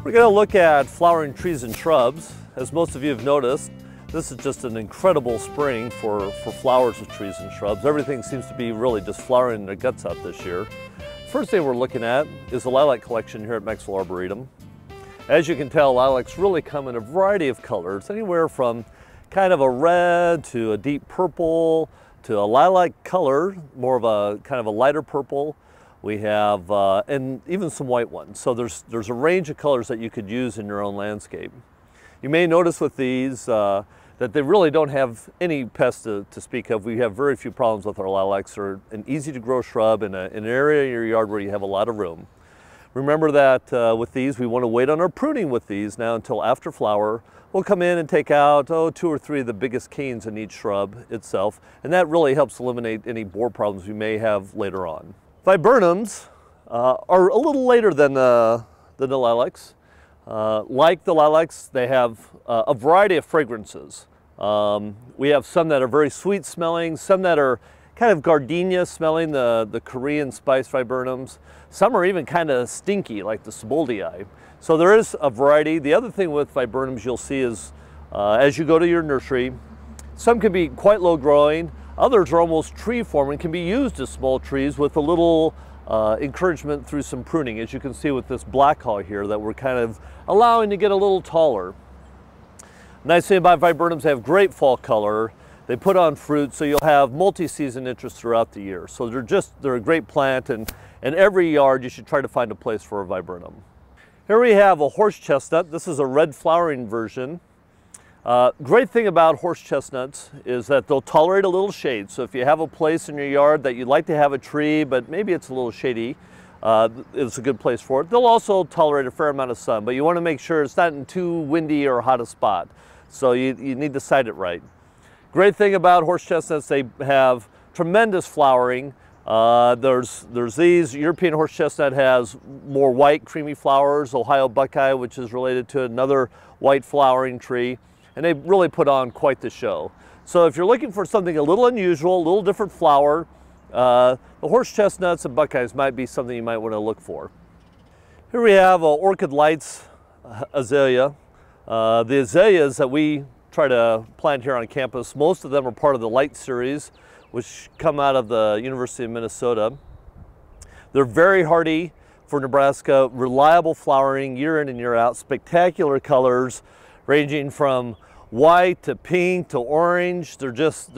We're going to look at flowering trees and shrubs. As most of you have noticed, this is just an incredible spring for flowers with trees and shrubs. Everything seems to be really just flowering their guts out this year. First thing we're looking at is the Lilac Collection here at Maxwell Arboretum. As you can tell, lilacs really come in a variety of colors, anywhere from kind of a red to a deep purple to a lilac color, more of a kind of a lighter purple. We have, and even some white ones. So there's a range of colors that you could use in your own landscape. You may notice with these that they really don't have any pests to speak of. We have very few problems with our lilacs. They're an easy to grow shrub in an area in your yard where you have a lot of room. Remember that with these, we want to wait on our pruning with these now until after flower. We'll come in and take out, 2 or 3 of the biggest canes in each shrub itself, and that really helps eliminate any borer problems we may have later on. Viburnums are a little later than the lilacs. Like the lilacs, they have a variety of fragrances. We have some that are very sweet smelling, some that are kind of gardenia smelling, the Korean spice viburnums. Some are even kind of stinky, like the Sieboldii. So there is a variety. The other thing with viburnums you'll see is, as you go to your nursery, some can be quite low growing, others are almost tree forming, can be used as small trees with a little encouragement through some pruning, as you can see with this black haw here that we're kind of allowing to get a little taller. Nice thing about viburnums, they have great fall color. They put on fruit, so you'll have multi-season interest throughout the year. So they're a great plant, and in every yard you should try to find a place for a viburnum. Here we have a horse chestnut. This is a red flowering version. Great thing about horse chestnuts is that they'll tolerate a little shade. So if you have a place in your yard that you'd like to have a tree, but maybe it's a little shady, it's a good place for it. They'll also tolerate a fair amount of sun, but you want to make sure it's not in too windy or hot a spot. So you need to site it right. Great thing about horse chestnuts, they have tremendous flowering. There's these. European horse chestnut has more white, creamy flowers. Ohio buckeye, which is related to another white flowering tree. And they really put on quite the show. So if you're looking for something a little unusual, a little different flower, the horse chestnuts and buckeyes might be something you might want to look for. Here we have Orchid Lights Azalea. The azaleas that we try to plant here on campus, most of them are part of the Light series, which come out of the University of Minnesota. They're very hardy for Nebraska, reliable flowering year in and year out, spectacular colors ranging from white to pink to orange. They're just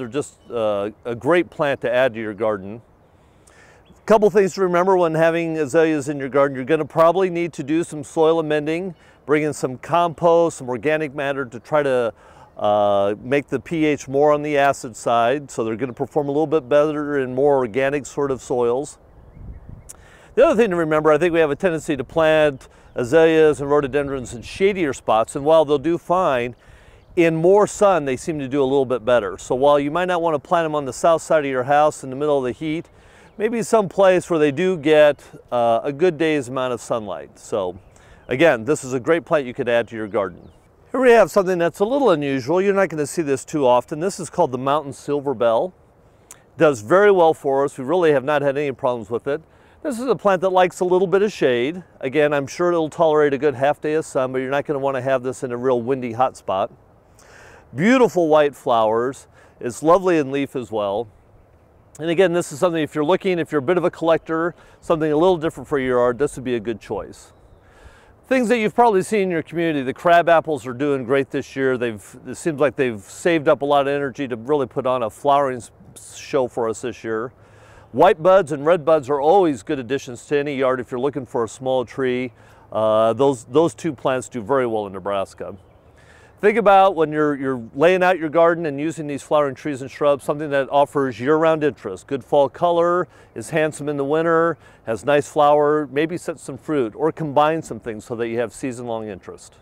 a great plant to add to your garden. A couple things to remember when having azaleas in your garden. You're going to probably need to do some soil amending, bring in some compost, some organic matter to try to make the pH more on the acid side, so they're going to perform a little bit better in more organic sort of soils. The other thing to remember, I think we have a tendency to plant azaleas and rhododendrons in shadier spots, and while they'll do fine, in more sun they seem to do a little bit better. So while you might not want to plant them on the south side of your house in the middle of the heat, maybe some place where they do get a good day's amount of sunlight. So again, this is a great plant you could add to your garden. Here we have something that's a little unusual. You're not going to see this too often. This is called the mountain silver bell. Does very well for us. We really have not had any problems with it. This is a plant that likes a little bit of shade. Again, I'm sure it'll tolerate a good half day of sun, but you're not going to want to have this in a real windy hot spot. Beautiful white flowers. It's lovely in leaf as well. And again, this is something, if you're a bit of a collector, something a little different for your yard, this would be a good choice. Things that you've probably seen in your community, the crabapples are doing great this year. It seems like they've saved up a lot of energy to really put on a flowering show for us this year. White buds and red buds are always good additions to any yard if you're looking for a small tree. Those two plants do very well in Nebraska. Think about when you're laying out your garden and using these flowering trees and shrubs, something that offers year-round interest. Good fall color, is handsome in the winter, has nice flower, maybe set some fruit, or combine some things so that you have season-long interest.